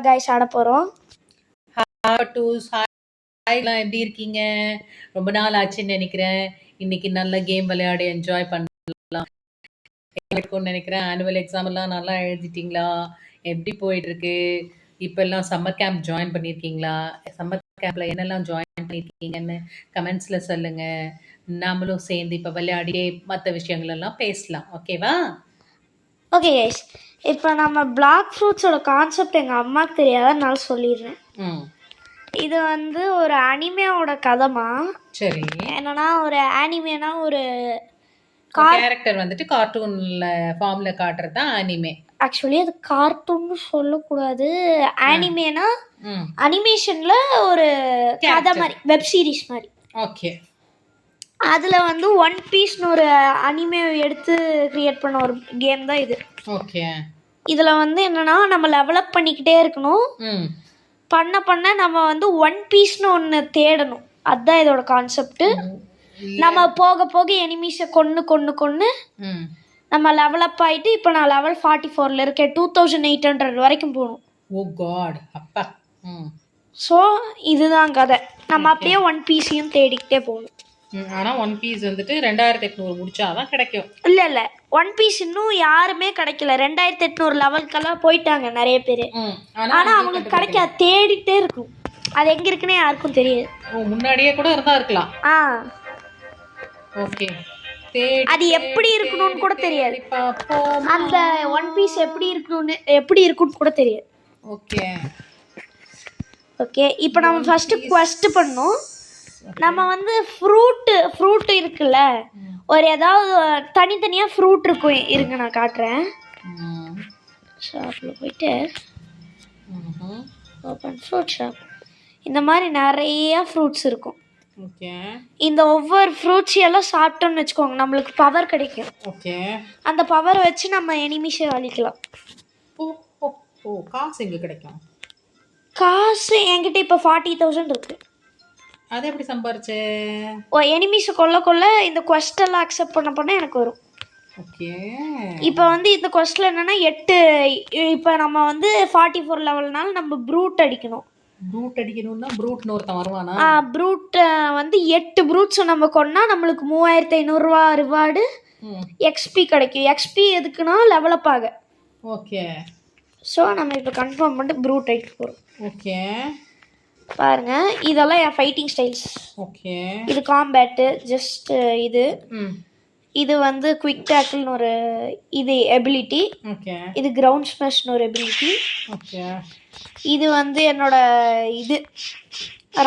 Guys ஆட போகிறோம். ஹாய்லாம் எப்படி இருக்கீங்க? ரொம்ப நாள் ஆச்சுன்னு நினைக்கிறேன். இன்னைக்கு நல்ல கேம் விளையாடி என்ஜாய் பண்ணலாம் நினைக்கிறேன். ஆனுவல் எக்ஸாம் எல்லாம் நல்லா எழுதிட்டீங்களா? எப்படி போயிட்டு இருக்கு? இப்போ எல்லாம் சம்மர் கேம்ப் ஜாயின் பண்ணியிருக்கீங்களா? சம்மர் கேம்ப்ல என்னெல்லாம் ஜாயின் பண்ணியிருக்கீங்கன்னு கமெண்ட்ஸ்ல சொல்லுங்க. நாமளும் சேர்ந்து இப்போ விளையாடி மற்ற விஷயங்கள் எல்லாம் பேசலாம். ஓகேவா? ஓகே கைஸ், இப்போ நம்ம பிளாக் ஃப்ரூட்ஸோட கான்செப்ட் எங்கள் அம்மாவுக்கு தெரியாதனால சொல்லிடுறேன். இது வந்து ஒரு அனிமேவோட கதைமா. சரி. என்னன்னா ஒரு அனிமேனா ஒரு கேரக்டர் வந்துட்டு கார்ட்டூன்ல ஃபார்ம்ல காட்டுறது தான் அனிமே. ஆக்சுவலி அது கார்ட்டூன்னு சொல்லக்கூடாது. அனிமேனா அனிமேஷன்ல ஒரு கதை மாதிரி, வெப் சீரிஸ் மாதிரி. ஓகே. அதில் வந்து ஒன் பீஸ்னு ஒரு அனிமே எடுத்து கிரியேட் பண்ண ஒரு கேம் தான் இது. ஓகே. இதில் வந்து என்னன்னா நம்ம லெவலப் பண்ணிக்கிட்டே இருக்கணும். பண்ண பண்ண நம்ம வந்து ஒன் பீஸ்னு ஒன்று தேடணும். அதுதான் இதோட கான்செப்ட். நம்ம போக போக எனிமீஸை கொன்று நம்ம லெவலப் ஆகிட்டு இப்போ நான் லெவல் 44 இருக்கேன். 2800 வரைக்கும் போகணும். ஓ காட், அப்பா. ஸோ இதுதான் கதை. நம்ம அப்படியே ஒன் பீஸையும் தேடிக்கிட்டே போகணும். ஆனால் ஒன் பீஸ் வந்துட்டு 2800 முடிச்சாதான் கிடைக்கும். இல்லை ஒன் பீஸ் இன்னும் யாருமே கிடைக்கல. 2800 லெவலுக்கெல்லாம் போயிட்டாங்க நிறைய பேர். ஆனால் அவங்களுக்கு கிடைக்காது, தேடிட்டே இருக்கும். அது எங்கே இருக்குன்னே யாருக்கும் தெரியாது. முன்னாடியே கூட இருந்தா இருக்கலாம். ஓகே. அது எப்படி இருக்கணும்னு கூட தெரியாது. அந்த ஒன் பீஸ் எப்படி இருக்குன்னு கூட தெரியாது. Okay okay. இப்போ நம்ம ஃபர்ஸ்ட் குவெஸ்ட் பண்ணோம். நம்ம வந்து ஃப்ரூட் இருக்குல்ல, ஒரு ஏதாவது தனித்தனியாக ஃப்ரூட் இருக்கும். இருங்க நான் காட்டுறேன். ஷாப்பில் போயிட்டு ஓப்பன் ஃப்ரூட் ஷாப். இந்த மாதிரி நிறைய ஃப்ரூட்ஸ் இருக்கும். ஓகே. இந்த ஒவ்வொரு ஃப்ரூட்ஸ் எல்லாம் சாப்பிட்டோம்னு வச்சுக்கோங்க, நம்மளுக்கு பவர் கிடைக்கும். ஓகே. அந்த பவரை வச்சு நம்ம எனிமிஷை அழிக்கலாம். ஓ காசு எங்கே கிடைக்கும்? காசு என்கிட்ட இப்போ 40,000 இருக்கு. அது எப்படி சம்பாரிச்சு? எனிமிஸை கொல்ல இந்த குவெஸ்ட் எல்லாம் அக்செப்ட் பண்ண எனக்கு வரும். ஓகே. இப்போ வந்து இந்த குவெஸ்ட்ல என்னன்னா 8, இப்போ நம்ம வந்து 44 லெவல்னால நம்ம ப்ரூட் அடிக்கணும். அடிக்கணும்னா ப்ரூட்னு ஒருத்தன் வருவானா? ப்ரூட் வந்து 8 ப்ரூட்ஸ் நம்ம கொன்னா நம்மளுக்கு 3500 ரூபா ரிவார்டு, எக்ஸ்பி கிடைக்கும். எக்ஸ்பி எதுக்குன்னா லெவலப் ஆக. ஓகே. ஸோ நம்ம இப்போ கன்ஃபார்ம் பண்ணிட்டு ப்ரூட் அடிக்க போகிறோம். ஓகே. பாருங்க, இதெல்லாம் என் ஃபைட்டிங் ஸ்டைல்ஸ். ஓகே. இது காம்பேட்டு ஜஸ்ட் இது வந்து குவிக் டேக்கிள்னு ஒரு இது எபிலிட்டி. ஓகே. இது கிரவுண்ட் ஸ்மாஷ்னு ஒரு எபிலிட்டி. ஓகே. இது வந்து என்னோட இது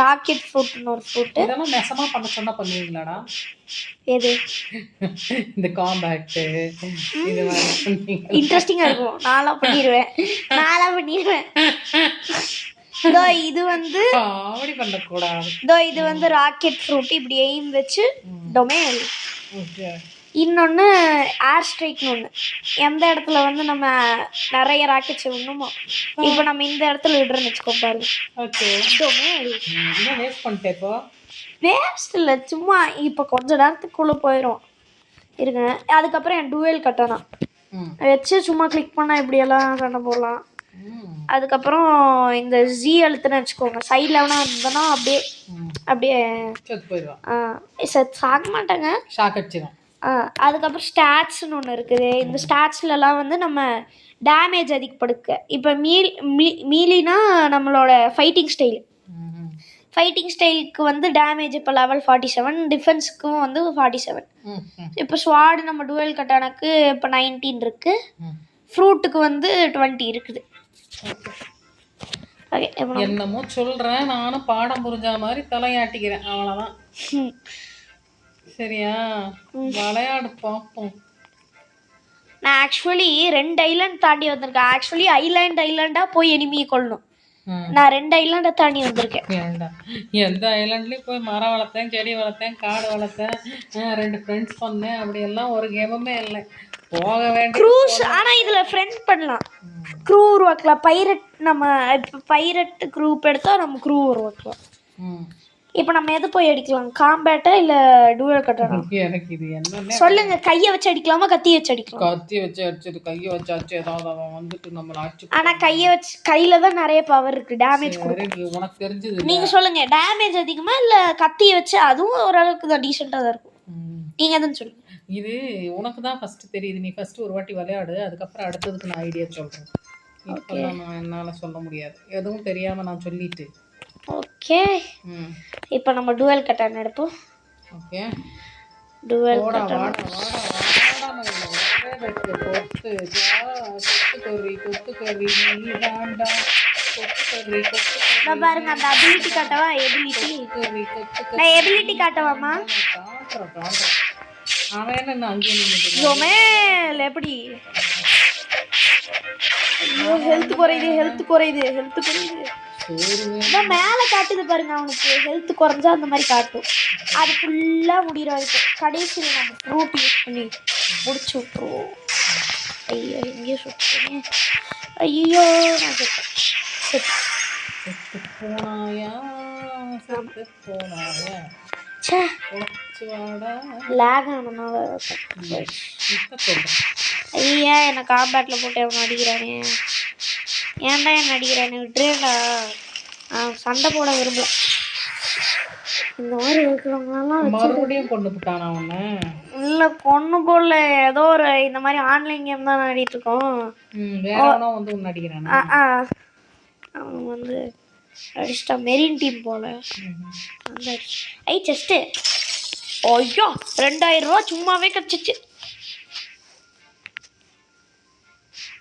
ராக்கெட் ஃப்ரூட்னு ஒரு ஃப்ரூட். இதெல்லாம் நெசமா பண்ண சொன்னா பண்ணுவீங்களாடா? எது? இந்த காம்பேட் இது மாதிரி இன்ட்ரெஸ்டிங்கா இருக்கும். நான்லாம் பண்ணிடுவேன். இது வந்து காமெடி பண்ணக்கூடாது. இது வந்து ராக்கெட் ஃப்ரூட். இப்படி எய்ம் வச்சு டொமைன். ஓகே. இன்னொன்று ஏர் ஸ்ட்ரைக்னு ஒன்று. எந்த இடத்துல வந்து நம்ம நிறைய ராக்கெட்ஸ் விடணுமோ, இப்போ நம்ம இந்த இடத்துல விடுறோன்னு வச்சுக்கோ பாருங்க. ஓகே. வேஸ்ட் பண்ணிட்டேன். இப்போ வேஸ்ட் இல்லை, சும்மா இப்போ கொஞ்ச நேரத்துக்குள்ளே போயிடும். இருங்க, அதுக்கப்புறம் என் டுவெல் கட்டணா வச்சு சும்மா கிளிக் பண்ணால் இப்படியெல்லாம் சண்டை போடலாம். அதுக்கப்புறம் இந்த ஜி அழுத்துன்னு வச்சுக்கோங்க, சைடில் எவனா இருந்ததுன்னா அப்படியே சாக மாட்டாங்க, ஷாக் அடிச்சிடும். அதுக்கப்புறம் ஸ்டாட்ஸ்னு ஒன்று இருக்குது. இந்த ஸ்டாட்ஸ்லலாம் வந்து நம்ம டேமேஜ் அதிகப்படுத்த. இப்போ மீலினா நம்மளோட ஃபைட்டிங் ஸ்டைலுக்கு வந்து டேமேஜ் இப்போ லெவல் 47, டிஃபென்ஸுக்கும் வந்து 47. இப்போ ஸ்வாடு நம்ம டுவெல் கட்டானுக்கு இப்போ 19 இருக்குது. ஃப்ரூட்டுக்கு வந்து 20 இருக்குது. என்னமோ சொல்கிறேன், நானும் பாடம் புரிஞ்ச மாதிரி தலையாட்டிக்கிறேன், அவ்வளோதான். சரியா? விளையாடு பார்ப்போம். நான் ஆக்சுவலி 2 ஐலாண்ட் தாண்டி வந்திருக்கேன். ஆக்சுவலி ஐலாண்டாக போய் எனிமியை கொள்ளணும். நான் 2 ஐலாண்டை தாண்டி வந்திருக்கேன். எந்த ஐலாண்ட்லேயும் போய் மரம் வளர்த்தேன், செடி வளர்த்தேன், காடு வளர்த்தேன், 2 ஃப்ரெண்ட்ஸ் பண்ணேன். அப்படியெல்லாம் ஒரு கேமுமே இல்லை. போக வேண்டிய க்ரூஸ். ஆனால் இதில் ஃப்ரெண்ட் பண்ணலாம், க்ரூ உருவாக்கலாம். பைரட், நம்ம இப்போ பைரட் குரூப் எடுத்தால் நம்ம க்ரூ உருவாக்கலாம். இப்போ நம்ம எது போய் அடிக்கலாம், காம்பேட்டா இல்லை டூயல் கட்டணா? எனக்கு இது என்னன்னே சொல்லுங்க, கையை வச்சு அடிக்கலாமா கத்தி வச்சு அடிக்கலாம்? கத்தி வச்சு அடிச்சது கையை வச்சு அடிச்சு ஏதாவது அவன் வந்துட்டு நம்மளை அடிச்சு. ஆனால் கையை வச்சு கையில தான் நிறைய பவர் இருக்கு, டேமேஜ் சரி, உனக்கு தெரிஞ்சது நீங்க சொல்லுங்க, டேமேஜ் அதிகமா இல்லை கத்தியை வச்சு? அதுவும் ஓரளவுக்கு தான் டீசெண்டாக தான் இருக்கும். நீங்க எதுன்னு சொல்லுங்க. இது உனக்கு தான் ஃபர்ஸ்ட் தெரியுது. நீ ஃபர்ஸ்ட் ஒரு வாட்டி விளையாடு, அதுக்கப்புறம் அடுத்ததுக்கு நான் ஐடியா சொல்றேன். இப்போல்லாம் நான் என்னால் சொல்ல முடியாது, எதுவும் தெரியாம நான் சொல்லிட்டு. ஓகே, இப்போ நம்ம டூயல் கட்டான் எடுப்போம். ஓகே, டூயல் வாடா கட்டான். வாடா வாடா வாடா கொத்து கறி நீ வேண்டா நான் பாருங்க, அந்த அபிலிட்டி காட்டவா? எபிலிட்டி நான் எபிலிட்டி காட்டவாமா? அவன் என்ன அங்கேயே நின்னுட்டு மேல எப்படி ஹெல்த் குறையுது. மேலே காட்டுது பாருங்க, அவனுக்கு ஹெல்த் குறைஞ்சா அந்த மாதிரி காட்டும். அது ஃபுல்லா முடிகிற வரைக்கும் கடைசியில் நம்ம ஃப்ரூட் யூஸ் பண்ணி முடிச்சு விட்ருவோம். ஐயோ, எங்கேயோ சுற்றுறேன். ஐயோ, நான் செத்து போனாயா ச்சே, லேக் ஆனதுனால ஐயா என்னை காம்பேட்டில் போட்டு அவன் அடிக்கிறானே. ஏன்டா என்ன அடிக்கிறானே, விட்டுறேன்டா. சண்டை போட விரும்பல. இந்த மாதிரி இருக்கிறவங்களாம் மறுபடியும் கொண்டு போட்டானா அவனை? இல்லை, கொண்டு போடல. ஏதோ ஒரு இந்த மாதிரி ஆன்லைன் கேம் தான் ஆடிட்டு இருக்கோம். வந்து ஒன்று அடிக்கிறானா? அவன் வந்து அடிச்சிட்டா. மெரின் டீம் போல அந்த ஐ செஸ்ட்டு. ஐயோ, 2000 ரூபா சும்மாவே கிடச்சிச்சு.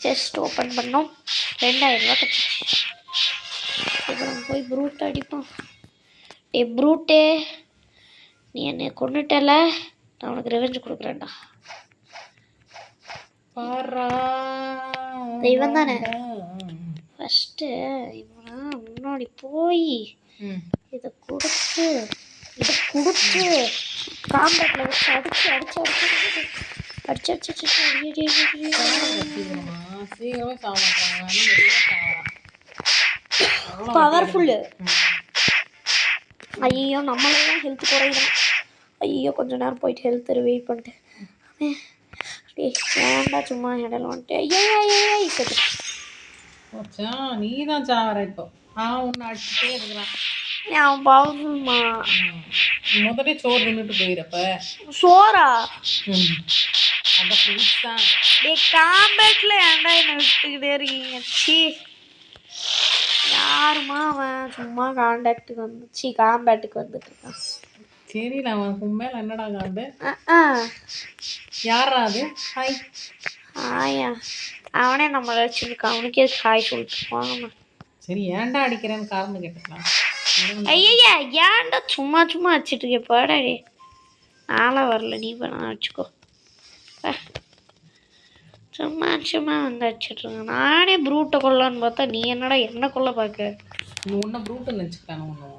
செஸ்ட் ஓப்பன் பண்ணோம், 2000 ரூபா கிடச்சிச்சு. அப்புறம் போய் ப்ரூட் அடிப்போம். ப்ரூட்டே, நீ என்னை கொண்டுட்டல, நான் உனக்கு ரெவெஞ்ச் கொடுக்குறேன்டா. இவன் தானே ஃபஸ்ட்டு. இவனா முன்னாடி போய் இதை கொடுத்து காம்பேட்டில் வச்சு அடிச்சு பவர்ஃபுல்லு. ஐயோ, நம்மளெல்லாம் ஹெல்த் குறையிடும். ஐயோ, கொஞ்ச நேரம் போயிட்டு ஹெல்த் வெயிட் பண்ணிட்டு ஏன்டா சும்மா இடையில வந்துட்டு. ஐயோ, நீ தான் சாவற. இப்போ ஒன்று அடிச்சுட்டே இருக்கிறான். அவன் பவர்ஃபுல்மா. முதல்ல சோறு தின்னுட்டு போயிடப்ப. சோறா? அந்த ஃப்ரூட்ஸ் தான். காம்பேட்டில் ஏன்டா என்னை விட்டுக்கிட்டே இருக்கீங்க? சி, யாருமா அவன்? சும்மா காம்பேட்டுக்கு வந்துட்டு இருக்கான். தெரியல, அவனுக்கு மேலே என்னடா காண்டு. யாரா அது? ஹாயா, அவனே நம்மளை வச்சுருக்கான். அவனுக்கே ஹாய் சொல்லிட்டு போங்கம்மா. சரி, ஏன்டா அடிக்கிறேன்னு காரணம் கேட்டுக்கலாம். ஐயா, ஏன்டா சும்மா அடிச்சிட்டு இருக்க? பாடாடி, நாளாக வரல, நீ பண்ண அடிச்சுக்கோ. சும்மா வந்து அடிச்சிட்ருங்க. நானே ப்ரூட்டை கொல்லான்னு பார்த்தா நீ என்னடா என்ன கொல்ல பார்க்க? நீ ஒன்றும் ப்ரூட்டை நினச்சிக்கான ஒன்றும்.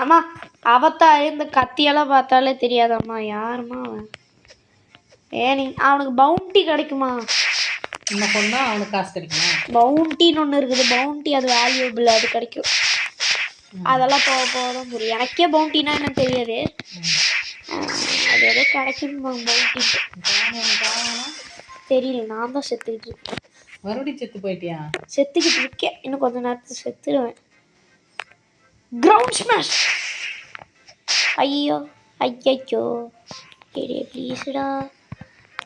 ஆமாம், அவத்தா இந்த கத்தியெல்லாம் பார்த்தாலே தெரியாதாம்மா யாருமா அவன்? அவனுக்கு பவுண்டி கிடைக்குமா? நம்ம கொண்டா அவனுக்கு காசு கிடைக்குமா? பவுண்டின்னு ஒன்று இருக்குது. பவுண்டி அது வேல்யூபிள், அது கிடைக்கும். அதெல்லாம் போக தான் புரியும். எனக்கே பவுண்டினா என்ன தெரியாது. அது எதோ கிடைக்கும் பவுண்டி. தெரியல, நான் தான் செத்துக்கிட்டு இருக்கேன். மறுபடியும் செத்து போயிட்டியா? செத்துக்கிட்டு இருக்கேன், இன்னும் கொஞ்ச நேரத்தில் செத்துடுவேன். Ground smash. ஐயோ,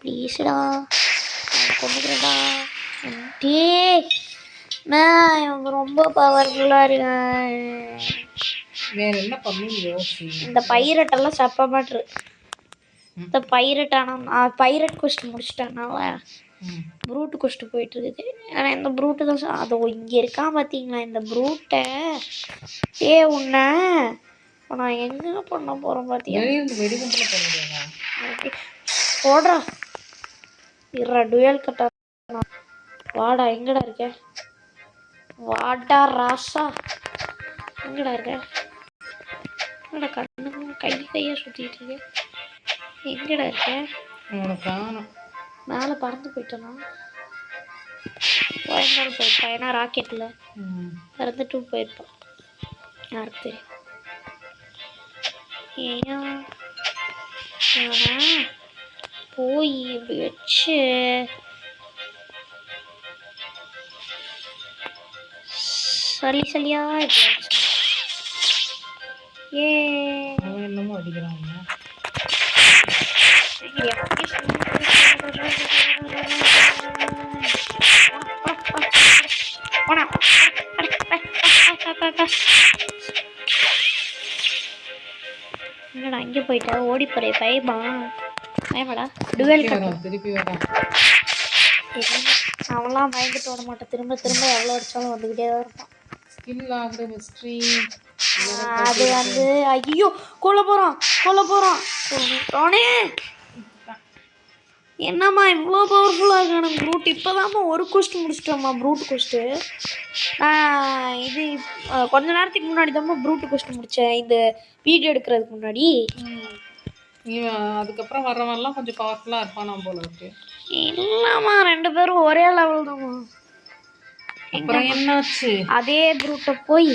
ப்ளீஸ்டா கொண்டுக்கிறேன்டா. இவங்க ரொம்ப பவர்ஃபுல்லாக இருக்கேன். வேற என்ன பண்ணி யோசி. இந்த பைரட்டெல்லாம் சப்ப மாட்ரு. இந்த பைரட் கொஸ்ட் முடிச்சிட்டேனால ப்ரூட்டு கொஸ்ட் போயிட்டு இருக்குது. ஆனால் இந்த ப்ரூட்டு தான் அதோ இங்கே இருக்கான் பார்த்தீங்களா இந்த ப்ரூட்டை. உன்னை நான் எங்கே பண்ண போகிறேன் பார்த்தீங்கன்னா போடுறா இருறா. டுயல் கட்டா வாடா. எங்கடா இருக்க? வாடா ராசா, எங்கடா இருக்க? என்னடா கண்ணு கையாக சுற்றிட்டு இருக்க? எங்கடா இருக்க? மேலே பறந்து போயிட்டேனா? போயிருந்தாலும் போயிருப்பான். ஏன்னா ராக்கெட்டில் பறந்துட்டும் போயிருப்பான். யாருக்கு தெரியும்? ஏன்னா போய் இப்படி வச்சு சளியா ஏ என்னமோ அடிக்கிறான். என்னடா இங்கே போயிட்டா ஓடி போறே பயமாடா டுவெல் திருப்பி வரான். அவன்லாம் பயந்துட்டு ஓட மாட்டான். திரும்ப திரும்ப எவ்வளோ அடிச்சாலும் வந்துக்கிட்டே தான் இருப்பான். ஸ்கில் ஆகுது மிஸ்ட்ரி. அது வந்து ஐயோ கொல்ல போகிறான் அவனே. என்னம்மா இவ்வளோ பவர்ஃபுல்லாக இருக்கானு ப்ரூட். இப்போதாம்மா ஒரு கொஸ்ட் முடிச்சிட்டோம்மா ப்ரூட் கொஸ்ட்டு. இது கொஞ்ச நேரத்துக்கு முன்னாடி தான்மா ப்ரூட் கொஸ்ட் முடித்தேன் இந்த வீடியோ எடுக்கிறதுக்கு முன்னாடி. அதுக்கப்புறம் வர்றவன்லாம் கொஞ்சம் பவர்ஃபுல்லாக இருப்பானா போல இருக்கு. இல்லைம்மா 2 பேரும் ஒரே லெவல் தான்மா. அப்புறம் என்னாச்சு? அதே ப்ரூட்டை போய்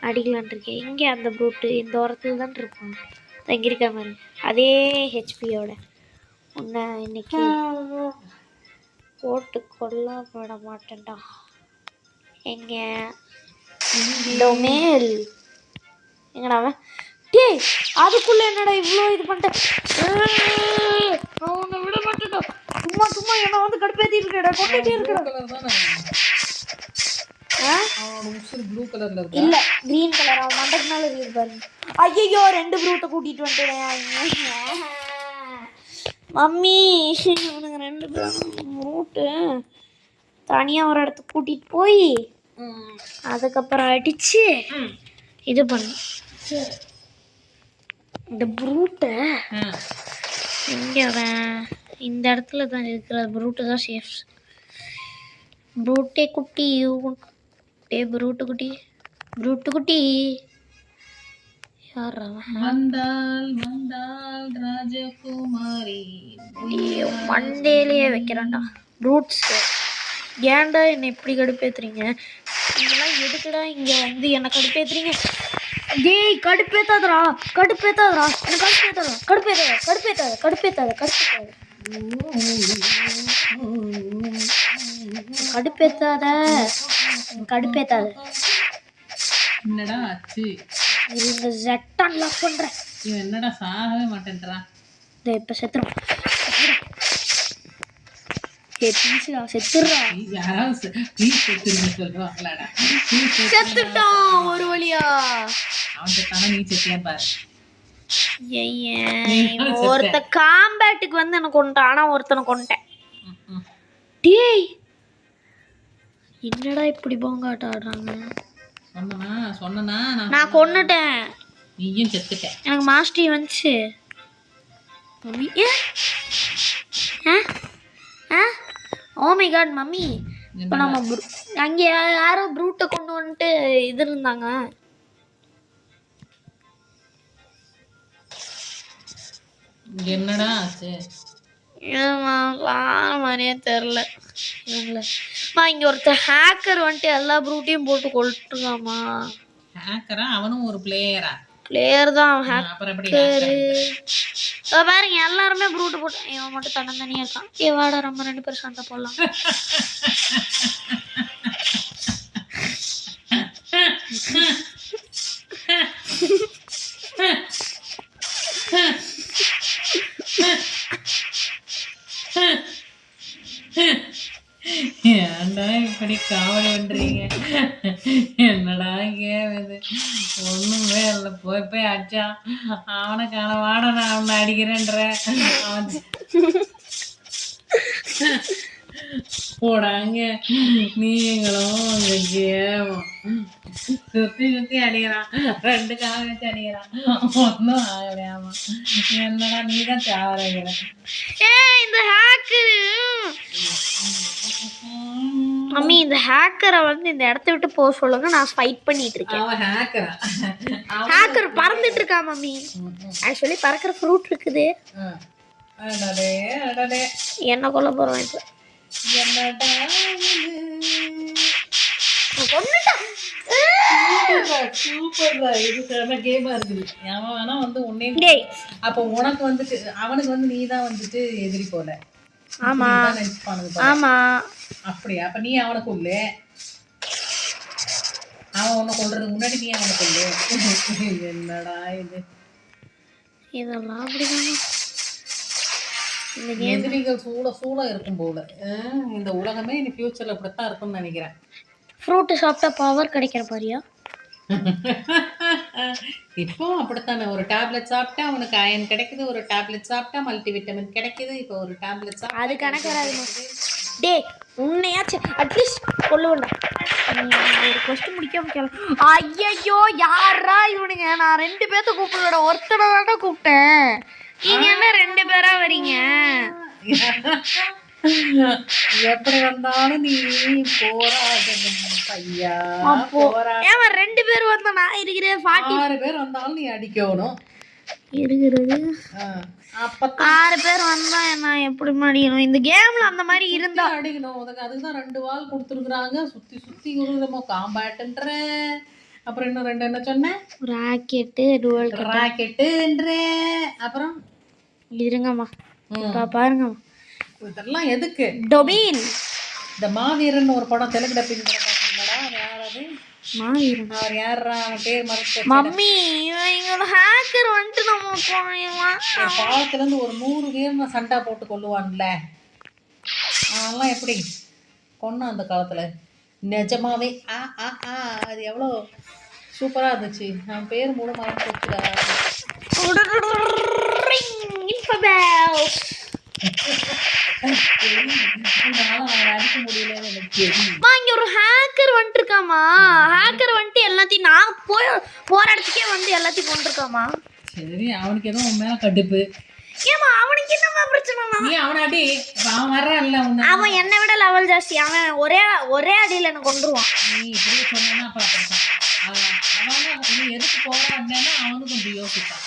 அடிக்கலான் இருக்கேன். இங்கே அந்த ப்ரூட்டு இந்த ஓரத்தில் தான் இருப்பான். இங்கே இருக்க மாதிரி அதே ஹெச்பியோட உன்னை இன்னைக்கு போட்டு கொல்ல விட மாட்டேன்டா. எங்க டொமேல் எங்கடா அவன்? டேய் அதுக்குள்ள என்னடா இவ்வளோ இது பண்ணிட்டேன். நான் உன்னை விட மாட்டேன்டா. சும்மா என்ன வந்து கடுப்பேற்றிட்டு இருக்கடா. கொண்டுட்டே இருக்கடா. ப்ளூ கலர்ல இருக்கு. இல்ல கிரீன் கலர். அவன் மண்டக்குனால இருக்கு பாருங்க. ஐயோ 2 ப்ரூட்டை கூட்டிட்டு வந்துட்டேன் மம்மி. அவனுங்க 2 ப்ரூட்டு தனியாக ஒரு இடத்துக்கு கூட்டிட்டு போய் அதுக்கப்புறம் அடிச்சு இது பண்ணு. இந்த ப்ரூட்டை இங்கே இந்த இடத்துல தான் இருக்கிற ப்ரூட்டு தான் சேஃப். ப்ரூட்டே குட்டி ப்ரூட்டு குட்டி யார் வந்தால் ராஜகுமாரி மண்டேலேயே வைக்கிறான்டா ப்ரூட்ஸ். ஏன்டா என்னை இப்படி கடுப்பேத்துறீங்க? நீங்களாம் எதுக்குடா இங்கே வந்து என்னை கடுப்பேத்துறீங்க? டேய் கடுப்பேத்தாதடா எனக்கு கடுப்பேத்தாத. என்னடா ஆச்சு? இந்த ஜெட் அன்லாக் பண்றேன். இவன் என்னடா சாகவே மாட்டேன்றான். இப்ப செத்துறான். செத்துட்டான் ஒரு வழியா. அவன் செத்தானா நீ செத்தியான்னு பாரு. ஒருத்த காம்பேட்டுக்கு வந்து எனக்கு கொண்டுட்டான். ஆனா ஒருத்தனை கொண்டுட்டேன். டேய் என்னடா இப்படி போங்காட்ட ஆடுறாங்க? சொன்னா நான் கொன்னுட்டேன். நீயும் செத்துட்ட. எனக்கு மாஸ்டரி வந்துச்சு. Oh my god mummy. இப்போ நம்ம அங்கே யாரோ ப்ரூட்டை கொண்டு வந்துட்டு இது இருந்தாங்க. என்னடா ஆச்சு? மாதிரியே தெரில இவங்கள. இங்கே ஒருத்தர் ஹேக்கர் வந்துட்டு எல்லா ப்ரூட்டையும் போட்டு கொளுட்டுருக்காமா. ஹேக்கரா? அவனும் ஒரு பிளேயரா? பிளேயர் தான் ஹேக்கரு. பாருங்க எல்லாருமே ப்ரூட் போட்டு இவன் மட்டும் தனியாக இருக்கான். வாடா நம்ம 2 பேரும் சண்டை போடலாம். ஏன்டா இப்படி காவல் பண்றீங்க? என்னடா கேம் இது? ஒண்ணுமே இல்லை. போய் அடிச்சா அவனை காண வாட நான் அவனை அடிக்கிறேன்ற போடாங்க. நீங்களும் உங்க கேம் சுத்தி அடிக்கிறான். 2 காலம் வச்சு அடிக்கிறான். ஒன்னும் ஆகலையாமா. என்னடா நீதான் சாவறீங்க. இந்த ஹேக்கரு மம்மி இந்த ஹேக்கரை வந்து இந்த இடத்த விட்டு போக சொல்லுங்க. நான் ஃபைட் பண்ணிட்டு இருக்கேன். அவன் ஹேக்கரா? ஹேக்கர் பறந்துட்டு இருக்கா மம்மி. ஆக்சுவலி பறக்கிற ஃப்ரூட் இருக்குது. என்ன கொல்ல போறோம் இப்போ? சூப்பர்டா, இது செம கேமா இருக்குது. அவன் வேணா வந்து உன்னையும் டேய் அப்போ உனக்கு வந்துட்டு அவனுக்கு வந்து நீ தான் வந்துட்டு எதிரி போல. ஆமா நீதான் நினைச்சுப்பானுங்க போல. ஆமா அப்படியா? அப்ப நீ அவனை கொல்லு, அவன் உன்னை கொல்றதுக்கு முன்னாடி நீ அவனை கொல்லு. என்னடா இது, இதெல்லாம் அப்படிதாங்க இந்த கேம். எதிரிகள் சூட இருக்கும் போல. இந்த உலகமே இனி ஃபியூச்சர்ல இப்படித்தான் இருக்கும்னு நினைக்கிறேன். ஃப்ரூட்டு சாப்பிட்டா பவர் கிடைக்கிற பாரியா? இப்போ அப்படித்தானே, ஒரு டேப்லெட் சாப்பிட்டா அவனுக்கு அயன் கிடைக்குது, ஒரு டேப்லெட் சாப்பிட்டா மல்டி விட்டமின் கிடைக்குது, இப்போ ஒரு டேப்லெட் சாப்பிட்டா அது கணக்கு வராதுமா. டேய் உன்னையாச்சும் அட்லீஸ்ட் கொல்லுவேண்டா. ஒரு கொஸ்டின் முடிக்காம கேளு. ஐயோ யாரா இவனுங்க? நான் 2 பேர்த்த கூப்பிடல, ஒருத்தனை தானே கூப்பிட்டேன். நீங்க என்ன 2 பேரா வரீங்க? எப்படி வந்தாலும் நீ போராடணும் ஐயா. அப்போ ஏமா 2 பேர் வந்தா நான் இருக்கிறேன். 6 பேர் வந்தாலும் நீ அடிக்கணும் இருக்கிறது. அப்பதான் 6 பேர் வந்தா நான் எப்படி அடிக்கணும்? இந்த கேம்ல அந்த மாதிரி இருந்தா அடிக்கணும். அதுக்குதான் 2 வால் கொடுத்துருக்குறாங்க. சுத்தி சுத்தி நம்ம காம்பேட்ன்ற, அப்புறம் இன்னும் 2 என்ன சொன்னேன்? ராக்கெட்டு, டுவல் ராக்கெட்டுன்ற, அப்புறம் இருங்கம்மா பாருங்கம்மா. இதெல்லாம் எதுக்கு? டொபீன். இந்த மாவீரன் ஒரு படம் தெலுங்கு டப்பிங் படம் பார்த்தீங்களா? யாராவது மாவீரன்? அவர் யாரா? அவன் பேர் மறந்து. மம்மி இவங்க ஹேக்கர் வந்துட்டு நம்ம பாலத்துல இருந்து ஒரு 100 பேர் சண்டை போட்டு கொள்ளுவான்ல, அதெல்லாம் எப்படி கொன்னா அந்த காலத்துல? நிஜமாவே அது எவ்வளோ சூப்பரா இருந்துச்சு. அவன் பேர் மூணு மறந்து போச்சுடா. அடிக்க முடியல எனக்கு. இங்க ஒரு ஹேக்கர் வந்துட்டு இருக்காமா. ஹேக்கர் வந்துட்டு எல்லாத்தையும் நான் போற இடத்துக்கே வந்து எல்லாத்தையும் கொண்டிருக்காமா. சரி, அவனுக்கு ஏதோ உன் மேல கடுப்பு. ஏமா அவனுக்கு என்னமா பிரச்சனை? நீ அவனாடி அவன் வர்றான்ல, அவன் என்னை விட லெவல் ஜாஸ்தி. அவன் ஒரே அடியில என்ன கொண்டுருவான். நீ இப்படியே சொன்னா பாப்பான். அவனும் நீ எதுக்கு போறான்னா அவனும் கொஞ்சம் யோசிப்பான்.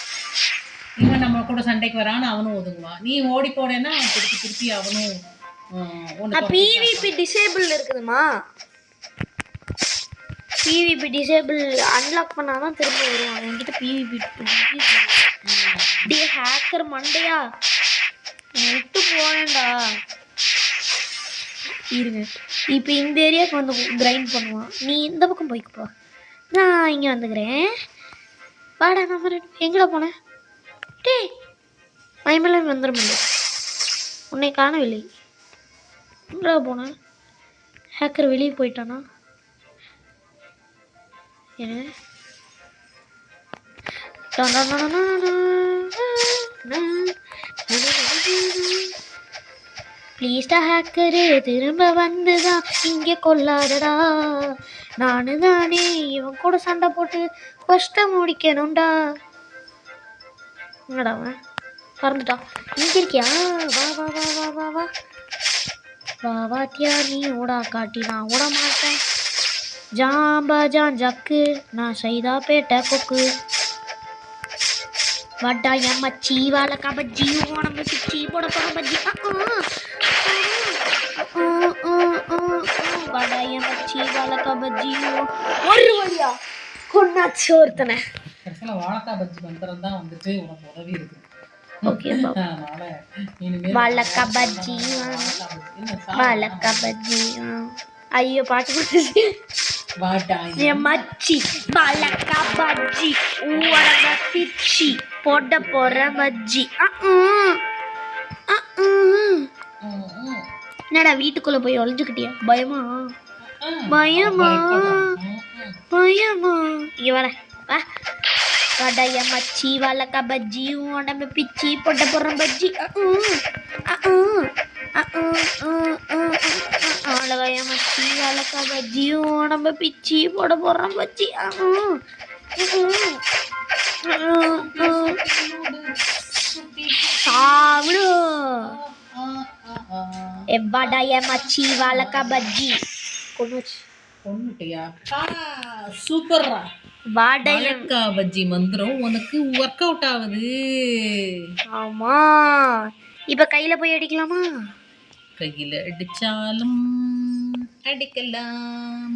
இவன் நம்ம கூட சண்டைக்கு வரான்னு அவனும் ஒதுங்குவான். நீ ஓடி போனேன்னா அவன் திருப்பி அவனும் PVP டிசேபிள் இருக்குதுமா. PVP டிசேபிள் அன்லாக் பண்ணாதான் திரும்ப வருவான் என்கிட்ட. PVP ஹேக்கர் மண்டையா விட்டு போவேண்டா. இருங்க, இப்போ இந்த ஏரியாவுக்கு வந்து கிரைண்ட் பண்ணுவான். நீ இந்த பக்கம் போய்க்குப்பா, நான் இங்கே வந்துக்கிறேன். வாடா நம்ம எங்கடா போனேன்? டேய் மயமெல்லாம் வந்துடுமில்ல, உன்னை காணவில்லை. எங்கடா போனேன்? ஹேக்கர் வெளியே போயிட்டானா? என்ன ப்ளீஸ்டா ஹேக்கரு திரும்ப வந்துதான் இங்கே கொல்லாதடா. நானு தானே இவன் கூட சண்டை போட்டு கஷ்டம் முடிக்கணும்டா. என்னடா அவன் பறந்துட்டான். இங்கே இருக்கியா? வா வா வா வா வா வா வா வாத்தியா. நீ ஓடா காட்டி நான் ஓட மாட்டேன். ஜாம்பா ஜான் ஜக்கு நான் சைதா பேட்ட கொக்கு. வட்டா என் மச்சி வாழக்கா பஜ்ஜி உடம்பு பிச்சி போட போற பஜ்ஜி. வடா என் மச்சி வாழக்கா பஜ்ஜி ஒரு வழியா கொண்டாச்சு ஒருத்தனை. வாழக்காய் பஜ்ஜி மந்திரம் தான் வந்துட்டு உனக்கு உதவி இருக்கு. வாழக்கா பஜ்ஜி வாழக்கா பஜ்ஜி. ஐயோ பாட்டு போட்டுச்சு. மச்சி வாழக்கா பஜ்ஜி உடம்ப பிச்சி போட போற பஜ்ஜி. என்னடா வீட்டுக்குள்ள போய் ஒளிஞ்சுக்கிட்டியா? பயமா பயமா பயமா? இங்க வர வா. வடைய மச்சி வாழக்கா பஜ்ஜி உடம்பு பிச்சி போட்ட போற பஜ்ஜி. அழகாய மச்சி வாழக்கா பஜ்ஜி உடம்பு பிச்சி போட போற பஜ்ஜி. சாப்பிடு வடைய மச்சி வாழக்கா பஜ்ஜி. கொன்னுட்டியா? சூப்பர்ரா. வாழக்கா பஜ்ஜி மந்திரம் உனக்கு ஒர்க் அவுட் ஆகுது. ஆமா, இப்ப கையில போய் அடிக்கலாமா? கையில அடிச்சாலும் அடிக்கலாம்,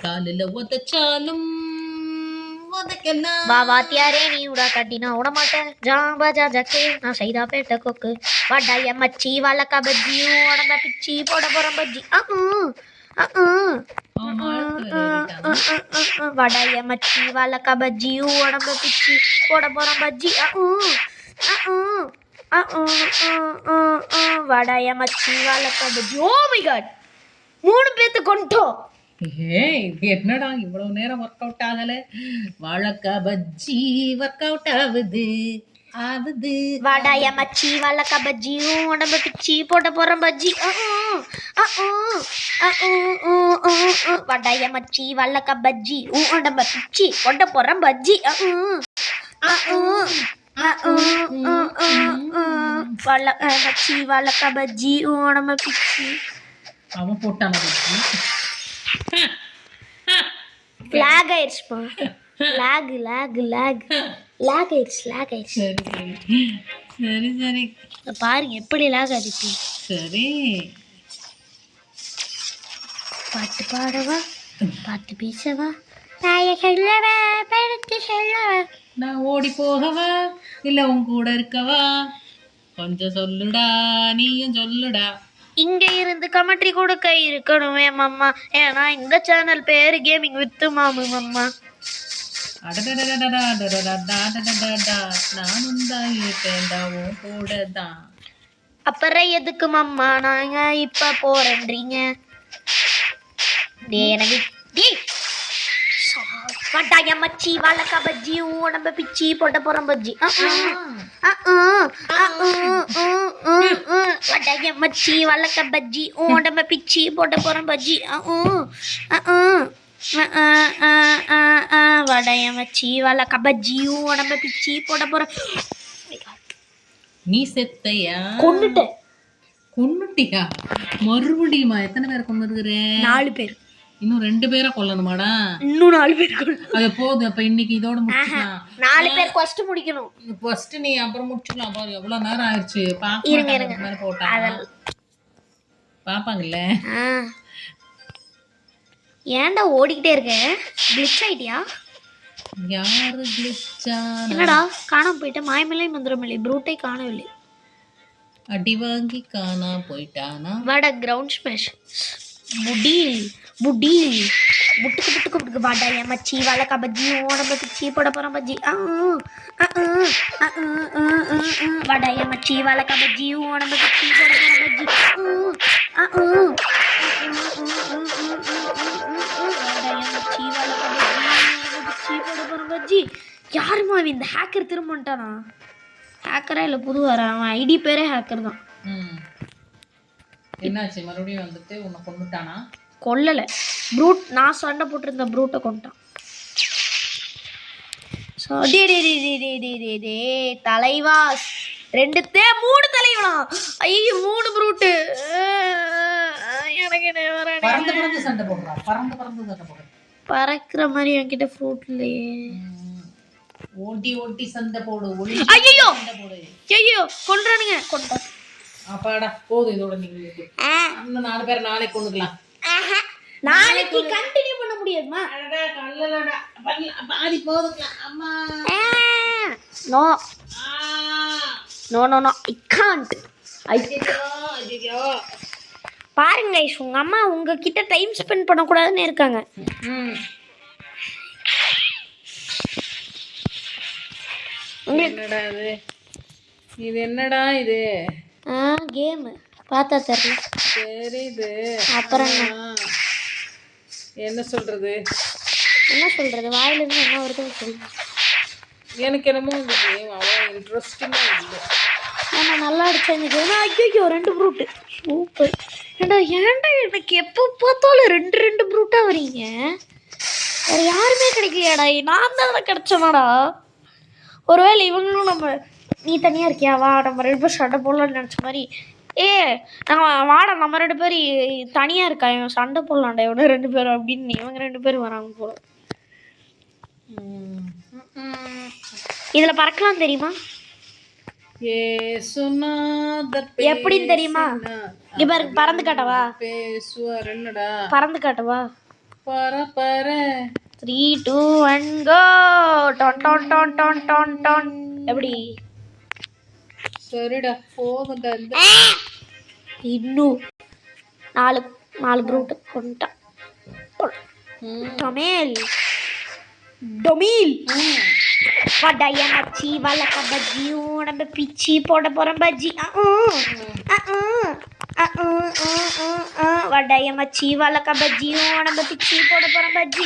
காலில் உதச்சாலும் வா வாத்தியாரே நீ உடா கட்டினா விட மாட்டேன் ஜாம்பா ஜாஜாக்கே நான் சைதா பேட்ட கொக்கு வடாய மச்சி வாழக்கா பஜ்ஜியும் உடம்ப பிச்சி போட போறோம் பஜ்ஜி வடாய மச்சி வாழக்கா பஜ்ஜியும் உடம்ப பிச்சி போட போறோம் பஜ்ஜி வடாய மச்சி வாழக்கா பஜ்ஜி. ஓ மை காட், 3 பேத்து கொண்டோம். இது என்னடா இவ்வளவு நேரம் ஒர்க் அவுட் ஆகல? வாழைக்காய் பஜ்ஜி ஒர்க் அவுட் ஆகுது. வடாய மச்சி வாழக்கா பஜ்ஜியும் உடம்ப பிச்சி போட போறோம் பஜ்ஜி வடாய மச்சி வாழக்கா பஜ்ஜி உடம்ப பிச்சி போட போறோம் பஜ்ஜி மச்சி வாழக்கா பஜ்ஜி உடம்ப பிச்சி. அவன் போட்டான பஜ்ஜி. லாக் ஆயிடுச்சுப்பா. லாக் ஆயிடுச்சு. சரி பாருங்க எப்படி லாக் ஆயிடுச்சு. சரி, பாட்டு பாடவா, பாட்டு பேசவா, தாய சொல்லவா, படுத்து சொல்லவா, நான் ஓடி போகவா இல்ல உன் கூட இருக்கவா? கொஞ்சம் சொல்லுடா, நீயும் சொல்லுடா. இங்க இருந்து கமெண்ட்ரி கொடுக்க இருக்கணுமே மம்மா, ஏன்னா இந்த சேனல் பேரு கேமிங் வித் மாமு மம்மா. நானும் தான் இருப்பேன்டா உன் கூட தான். அப்புறம் எதுக்கு மம்மா நாங்க இப்ப போறேன்றீங்க? எனக்கு வடாய மச்சி வாழக்கா பஜ்ஜி உடம்ப பிச்சி போட்ட போறோம் பஜ்ஜி வடாய மச்சி வாழக்கா பஜ்ஜி உடம்ப பிச்சி போட்ட போறோம் பஜ்ஜி வடாய மச்சி வாழக்கா பஜ்ஜி உடம்ப பிச்சி போட்ட போறோம். நீ செத்தையா? கொன்னுட்டியா? மறுபடியுமா? எத்தனை பேரை கொண்டு இருக்கிறேன்? 4 பேர். இன்னும் 2 பேரை கொல்லணுமாடா? இன்னும் 4 பேர். அது போதும். அப்ப இன்னைக்கு இதோட முடிச்சுக்கலாம். 4 பேர் ஃபர்ஸ்ட் முடிக்கணும். ஃபர்ஸ்ட் நீ அப்புறம் முடிச்சுக்கலாம். பாரு எவ்வளவு நேரம் ஆயிடுச்சு. இருங்க போட்டா பாப்பாங்கல்ல. ஏன்டா ஓடிக்கிட்டே இருக்க? கிளிச் ஆயிட்டியா? யாரு கிளிச்சா? என்னடா காணாம போயிட்ட? மாயமில்லை மந்திரமில்லை ப்ரூட்டை காணவில்லை. அடி வாங்கி காணா போயிட்டானா? வாடா கிரவுண்ட் ஸ்மாஷ் புட்டி புட்டுக்கு வாடாய மச்சி வாழக்கா பஜ்ஜி உடம்ப பிச்சி போட போறோம் பஜ்ஜி வாடாய மச்சி வாழக்கா பஜ்ஜி உடம்ப பிச்சி போட போறோம் பஜ்ஜி வாடாய மச்சி வாழக்கா பஜ்ஜி போட போறோம் பஜ்ஜி. யாருமா இந்த ஹேக்கர் திரும்ப வந்துட்டானா? ஹேக்கரா இல்லை புது வர? அவன் ஐடி பேரே ஹேக்கர் தான். என்னாச்சு? மறுபடியும் வந்துட்டு உன்னை கொண்டுட்டானா? கொல்லலை, ப்ரூட். நான் சண்டை போட்டிருந்த ப்ரூட்டை கொண்டுட்டான். தலைவா 2 3 தலைவனா? ஐயோ 3 ப்ரூட்டு. எனக்கு பறந்து சண்டை போடுறான். பறக்கிற மாதிரி என்கிட்ட ஃப்ரூட் இல்லையே. ஓட்டி சண்டை போடு. ஐயோ கொன்றானுங்க. கொண்டான். அப்பாடா போதும். இதோட நீங்க இன்னும் 4 பேர் நாளைக்கு கொண்டுக்கலாம். நாளைக்கு கண்டினியூ பண்ண முடியாதுமா? பாதி போதுக்கலாம். அம்மா நோ ஐ காண்ட். பாருங்க உங்க அம்மா உங்ககிட்ட டைம் ஸ்பெண்ட் பண்ணக்கூடாதுன்னு இருக்காங்க. என்னடா இது என்னடா இது? கேம் பார்த்தா தெரியல. தெரியுது. அப்புறம் என்ன சொல்றது? வாயிலிருந்து என்ன வருது சொல்லுங்க. எனக்கு என்னமோ இந்த கேம் அவ்வளோ இன்ட்ரெஸ்டிங்காக இல்லை. நான் நல்லா அடிச்சேன் இந்த கேம். ஐயோ 2 ப்ரூட்டு. சூப்பர். ஏன்டா எனக்கு எப்போ பார்த்தாலும் 2 ப்ரூட்டாக வரீங்க? வேறு யாருமே கிடைக்கலையாடா? நான் தான் கிடைச்சனாடா. ஒருவேளை இவங்களும் நம்ம நீ தனியாக இருக்கியா வா நம்ம 2 பேர் சண்டை போடலான்னு நினச்ச மாதிரி நான் வாடா நம்ம 2 பேர் தனியாக இருக்கா இவன் சண்டை போடலாண்டா இவனு 2 பேரும் அப்படின்னு இவங்க 2 பேரும் வராங்க போல. இதில் பறக்கலாம் தெரியுமா? எப்படின்னு தெரியுமா? இங்க பாருங்க, பறந்து காட்டவா? பேசுவார். என்னடா பறந்து காட்டவா? 3 2 1 கோ. டான் டான் டான் டான் டான் டான். எப்படி சரிடா போகும்டா இந்த இன்னும் 4 ப்ரூட் கொண்டான். டொமேல் டொமீல் வடைய மச்சி வளக்க பஜ்ஜி உடம்ப பிச்சி போட போகிறேன் பஜ்ஜி. வடைய மச்சி வளக்க பஜ்ஜி உடம்ப பிச்சி போட போகிறேன் பஜ்ஜி.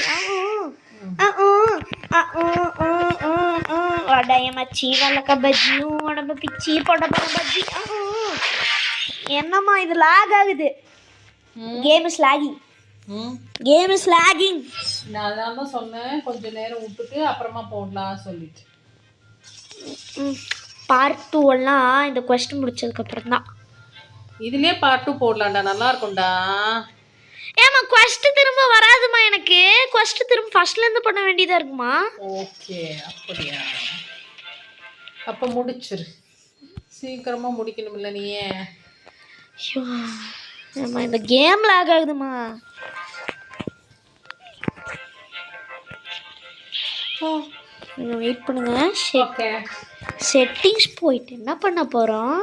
வடைய மச்சி வளக்க பஜ்ஜி உடம்ப பிச்சி போட போகிறேன் பஜ்ஜி. என்னம்மா இது லாக் ஆகுது? Game is lagging. Game is lagging. நான் தான் சொன்னேன் கொஞ்ச நேரம் விட்டுட்டு அப்புறமா போடலாம் சொல்லிட்டு. பார்ட் 2 எல்லாம் இந்த கொஸ்டின் முடிச்சதுக்கப்புறம் தான். இதுலேயே பார்ட் 2 போடலாம்டா, நல்லா இருக்கும்டா. ஏமா கொஸ்டின் திரும்ப வராதுமா எனக்கு. கொஸ்டின் திரும்ப ஃபர்ஸ்ட்லேருந்து பண்ண வேண்டியதாக இருக்குமா? ஓகே அப்படியா, அப்போ முடிச்சிரு, சீக்கிரமாக முடிக்கணும்ல நீயே. ஐயோ ஏம்மா இந்த கேம் லாக் ஆகுதுமா. நீங்கள் வெயிட் பண்ணுங்க. ஓகே செட்டிங்ஸ் போயிட்டு என்ன பண்ண போகிறோம்,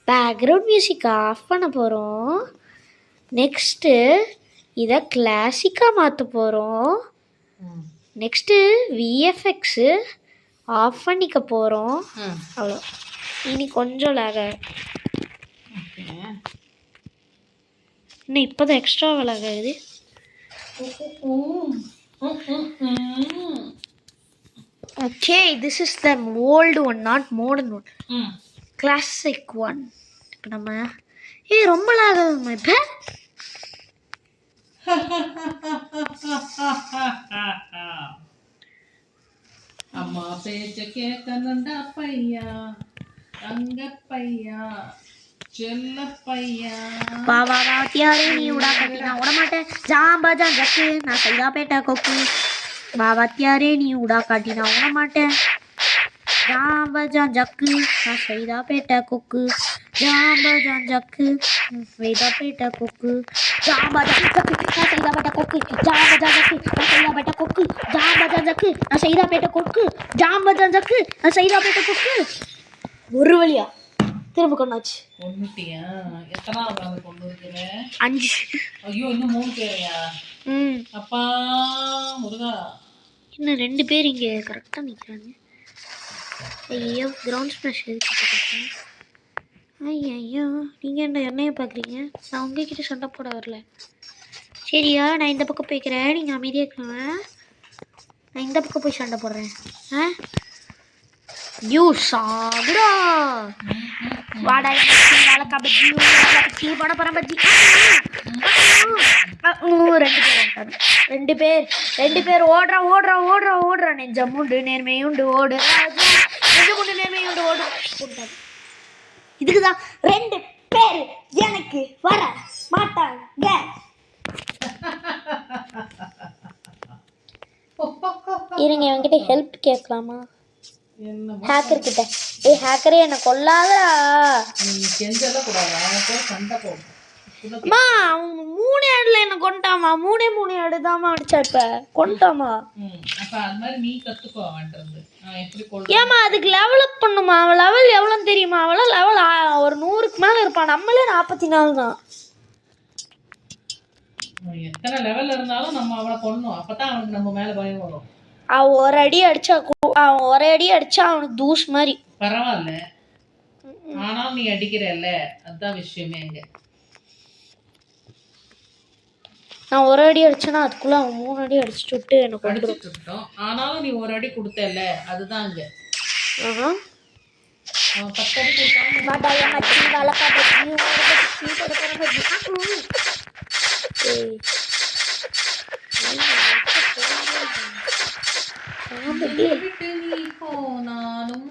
பேக்ரவுண்ட் மியூசிக் ஆஃப் பண்ண போகிறோம். நெக்ஸ்ட்டு இதை கிளாசிக்காக மாற்ற போகிறோம். நெக்ஸ்ட்டு விஎஃப்எக்ஸு ஆஃப் பண்ணிக்க போகிறோம். அவ்வளோ. இனி கொஞ்சம் லாக் ஆகும். இன்னும் இப்போ தான் எக்ஸ்ட்ரா லாக் ஆகுது. Okay this is the old one, not modern one, classic one. இப்போ நம்ம ரொம்ப லாக் ஆகுதுமா இப்போ. அம்மா பேச்ச கேட்கணுண்டா பையா, தங்க பையா, செல்ல பையா. வா வா வாத்தியாரே நீ உடா கட்டி நான் விட மாட்டேன், ஜாம்பா ஜான் ஜக்கு நான் சைதாப்பேட்டை கொக்கு. வா வாத்தியாரே நீ உடா காட்டி நான் விட மாட்டேன், ஜாம்பா ஜான் ஜக்கு நான் சைதாப்பேட்டை கொக்கு. ஜாம்பா ஜான் ஜக்கு சைதாப்பேட்டை கொக்கு. ஜாம்பா ஜான் ஜக்கு நான் சைதாப்பேட்டை கொக்கு. ஜாம்பா ஜான் ஜக்கு நான் சைதாப்பேட்டை கொக்கு. ஜாம்பா ஜான் ஜக்கு நான் சைதாப்பேட்டை கொக்கு. ஜாம்பா ஜான் ஜக்கு நான் சைதாப்பேட்டை கொக்கு. ஒரு வழியா திரும்ப கொண்டாச்சு. ஒன்னுட்டியா? எத்தனாவது கொண்டு இருக்கிற? 5. ஐயோ இன்னும் 3 பேரையா? அப்பா முருகா, இன்னும் 2 பேர் இங்கே கரெக்டாக நிற்கிறாங்க. ஐயோ கிரவுண்ட் ஸ்மாஷ் எதுக்கிட்ட. ஐயோ நீங்கள் என்ன என்னைய பார்க்குறீங்க? நான் உங்ககிட்ட சண்டை போட வரல சரியா? நான் இந்த பக்கம் போய்க்கிறேன், நீங்கள் அமைதியாக இருக்கலாம். நான் இந்த பக்கம் போய் சண்டை போடுறேன். யூ சாகுடா வாடா வாழக்கா பஜ்ஜி பஜ்ஜி போட போகிறேன் பஜ்ஜி. 2 பேர் 2 பேர் ஓடுறா ஓடுறா ஓடுறா ஓடுறா. நெஞ்சமுண்டு நேர்மையுண்டு ஓடு, நெஞ்சமுண்டு நேர்மையுண்டு ஓடு. இதுக்கு தான் 2 பேர் எனக்கு வர மாட்டாங்க. இருங்க இவங்கிட்ட ஹெல்ப் கேட்கலாமா? ஹேக்கர் கிட்ட. ஹேக்கரே என்ன கொல்லாதடா. அம்மா அவங்க 3 ஆடுல என்ன கொண்டாமா, 3 ஆடு தாமா அடிச்சா. இப்ப கொண்டாமா ஏமா அதுக்கு லெவல் அப் பண்ணுமா? அவள் லெவல் எவ்வளோன்னு தெரியுமா? அவள லெவல் ஒரு 100க்கு மேல இருப்பான். நம்மளே 44 தான். எத்தனை லெவல் இருந்தாலும் நம்ம அவளை கொள்ளணும், அப்பதான் அவனுக்கு நம்ம மேல பயம் வரும். அவன் ஒரு அடி அடிச்சா அவனுக்கு தூஸ் மாதிரி. பரவாயில்ல, ஆனா நீ அடிக்கிறல்ல, அதுதான் விஷயமே. எங்க நான் ஒரு அடி அடிச்சேன்னா அதுக்குள்ள அவன் 3 அடி அடிச்சுட்டு விட்டு எனக்கு அடிச்சுட்டோம். ஆனாலும் நீ ஒரு அடி கொடுத்தல, அதுதான் அங்க. 10 அடி விட்டு நீ போனாலும்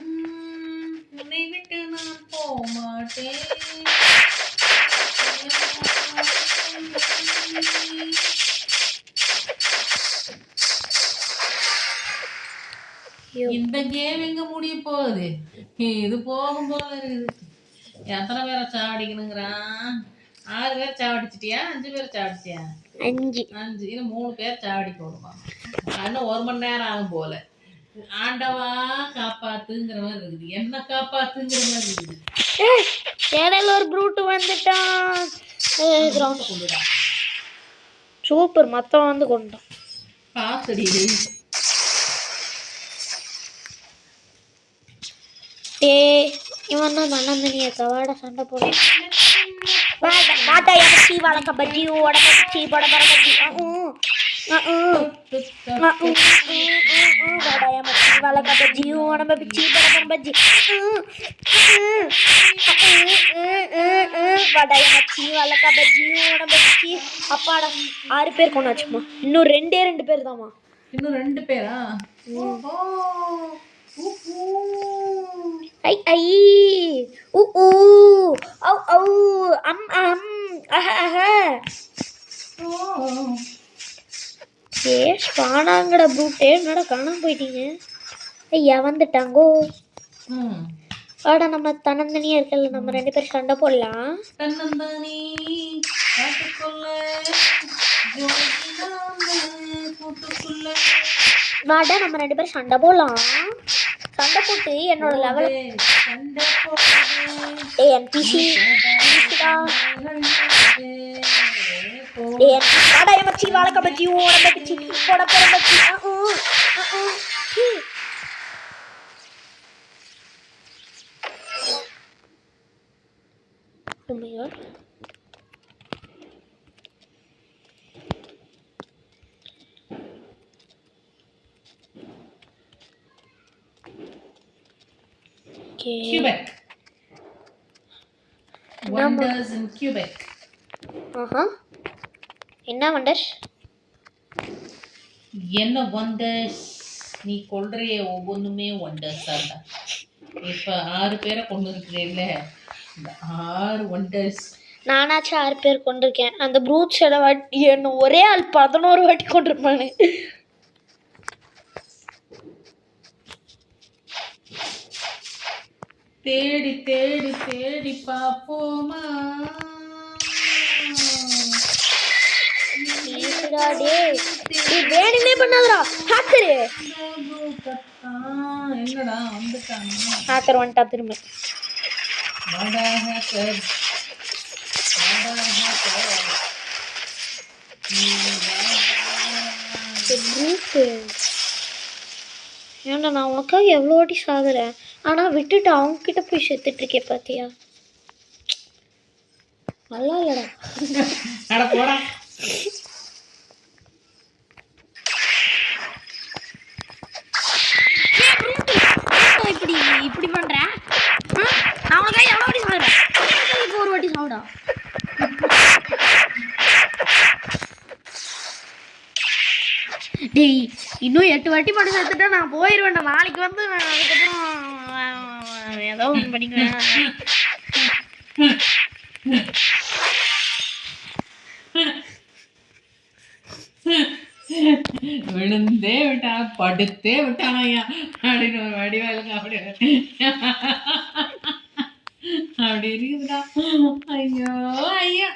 உன்னை விட்டு நான் போமாட்டேன். இந்த கேம் எங்க முடிய போகுது? இது போகும்போது இருக்குது. எத்தனை பேரை சாவடிக்கணுங்கிறான்? 6 பேர் சாவடிச்சிட்டியா? 5 பேர் சாவடிச்சியா? 5 5 இன்னும் 3 பேர் சாவடி போடுமா. இன்னும் 1 மணி நேரம் ஆகும் போல. ஆண்டவா காப்பாத்துங்கிற மாதிரி இருக்குது. என்ன காப்பாத்துங்கிற மாதிரி இருக்குது. இடையில ஒரு ப்ரூட் வந்துட்டான். கிரவுண்ட் கொண்டுடான். சூப்பர், மொத்தம் வந்து கொண்டான். பாத்துடி. இவன் தான் மன்னந்தனிய கவாட சண்டை போட வாடா எமச்சி வளக்க பஜ்ஜி ஓட பஜ்ஜி போட பர பஜ்ஜி வாடா எமச்சி வளக்க பஜ்ஜி ஓட பஜ்ஜி போட பர பஜ்ஜி வாடா எமச்சி வளக்க பஜ்ஜி ஓட பஜ்ஜி. அப்பாடா 6 பேர் கொண்டாச்சுமா. இன்னும் 2 பேர் தாமா. இன்னும் 2 பேரா? ஐ ஐ ஊ ஊ ஔ ஔ அம் அம் அஹ அஹ. ஸ்பானாங்கட ப்ரூட்டே, என்னடா காணாம போயிட்டீங்க? ஐயா வந்துட்டாங்கோ. ஆடா நம்ம தன்னந்தனியா இருக்கல, நம்ம 2 பேர் சண்டை போடலாம். தன்னந்தனி காட்டுக்குள்ள வாடா நம்ம 2 பேர் சண்டை போடலாம். சண்டை போட்டு என்னோட லெவல் என்பிசி வாடா எமச்சி வாழக்க பஜ்ஜி ஓட பஜ்ஜி போட போட bajji. Oh my god. Quebec. Wonders in Quebec. என்ன வண்டர்ஸ்? என்ன wonders? நீ கொள்றைய ஒவ்வொன்றுமே wonders ஆண்டா. இப்ப 6 பேரை கொண்டு இருக்கிறேன்ல, இந்த 6 wonders. நானாச்சும் 6 பேர் கொண்டிருக்கேன். அந்த ப்ரூட் செட வாட்டி என்ன ஒரே ஆள் 11 வாட்டி கொண்டிருப்பானு. தேடி தேடி தேடி பாப்போமா. வேணுமே பண்ணாதடா ஹாக்கரு. என்னடா வந்துட்டான்? ஹாக்கர் வந்துட்டா திரும்ப. வாடா ஹாக்கர், வாடா ஹாக்கர். ஏன்டா நான் உனக்காக எவ்வளோ வாட்டி சாகுறேன், ஆனால் விட்டுட்டு அவங்க கிட்ட போய் செத்துட்டு இருக்கேன் பாத்தியா? நல்லா இல்லடா. அட போடா. இப்படி இப்படி பண்ற நான் உனக்காக எவ்வளோ வாட்டி சாகுறேன், இப்போ ஒரு வாட்டி சாப்பிடா. டேய் இன்னும் 8 வாட்டி மட்டும் சேர்த்துட்டா நான் போயிடுவேன்டா. நாளைக்கு வந்து நான் அதுக்கப்புறம் ஏதோ ஒன்று பண்ணிக்குவேன். விழுந்தே விட்டான், படுத்தே விட்டானையா அப்படின்னு ஒரு வடிவேலுங்க அப்படி அப்படி இருக்குதுடா. ஐயோ ஐயா,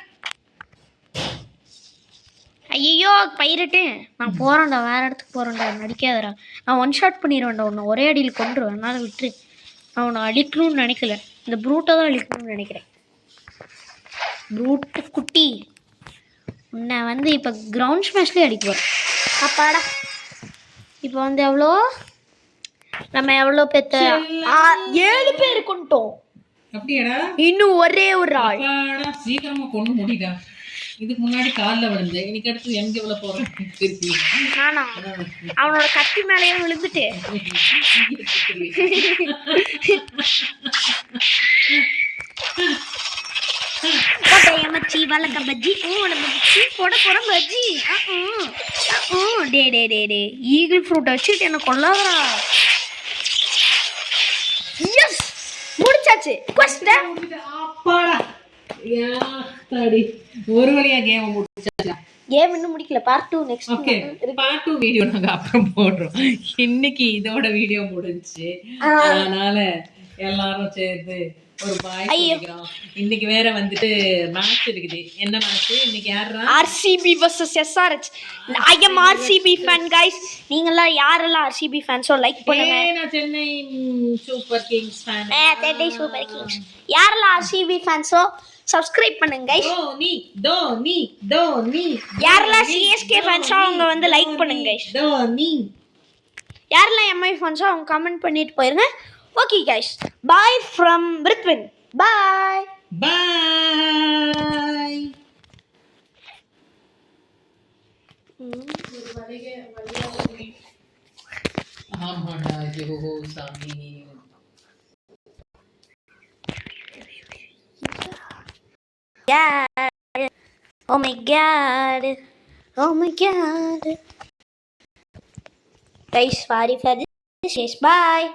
ஐயோ பயிரட்டு நான் போகிறேன்டா, வேறு இடத்துக்கு போகிறேன்டா, நடிக்காதடா. நான் 1 ஷாட் பண்ணிடுவேன்டா, உன்னை ஒரே அடியில் கொண்டுருவேன். அதனால் விட்டுரு. நான் உன்னை அழிக்கணும்னு நினைக்கல, இந்த ப்ரூட்டை தான் அழிக்கணும்னு நினைக்கிறேன். ப்ரூட்டு குட்டி, உன்னை வந்து இப்போ கிரவுண்ட் ஸ்மாஷ்லேயே அடிக்குவேன். அப்பாடா இப்போ வந்து எவ்வளோ, நம்ம எவ்வளோ பெத்த 7 பேர் கொண்டோம். அப்படியாடா? இன்னும் ஒரே ஒரு ஆள். சீக்கிரமா கொண்டு முடிடா. இதுக்கு முன்னாடி காலில் விழுந்து, இன்னைக்கு அடுத்து எங்க விழ போறேன் திருப்பி. நானா அவனோட கத்தி மேலேயே விழுந்துட்டு மச்சி வளர்க்க பஜ்ஜி பஜ்ஜி போட போற பஜ்ஜி. டே டே டே டே ஈகிள் ஃப்ரூட்டை வச்சுட்டு என்ன கொள்ளாதரா. எஸ் முடிச்சாச்சு. அப்பாடா ஒரு வழியா கேம் முடிச்சாச்சா? கேம் இன்னும் முடிக்கல, part 2 next. Okay, part 2 video நாங்க அப்புறம் போடுறோம். இன்னைக்கு இதோட வீடியோ முடிஞ்சுச்சு. அதனால எல்லாரும் சேர்ந்து ஒரு பாய் சொல்லிக்கிறோம். இன்னைக்கு வேற வந்துட்டு மேட்ச் இருக்குது. என்ன மேட்ச் இன்னைக்கு? யாரா? RCB vs SRH. I am RCB fan guys. நீங்கலாம் யாரெல்லாம் ஆர்சிபி ஃபேன்ஸோ லைக் பண்ணுங்க. நான் Chennai super Kings fan. Chennai super Kings. யாரெல்லாம் ஆர்சிபி ஃபேன்ஸோ சப்ஸ்கிரைப் பண்ணுங்க கைஸ். தோனி தோனி தோனி. யாரெல்லாம் சிஎஸ்கே ஃபேன்ஸோ அவங்க வந்து லைக் பண்ணுங்க கைஸ். தோனி. யாரெல்லாம் எம்ஐ ஃபேன்ஸோ அவங்க கமெண்ட் பண்ணிட்டு போயிருங்க. Okay guys, bye from Prithvin. Bye bye. ஆமாடா, ஐயோ சாமி. Oh my god. Oh my god. Guys, sorry for this. Bye.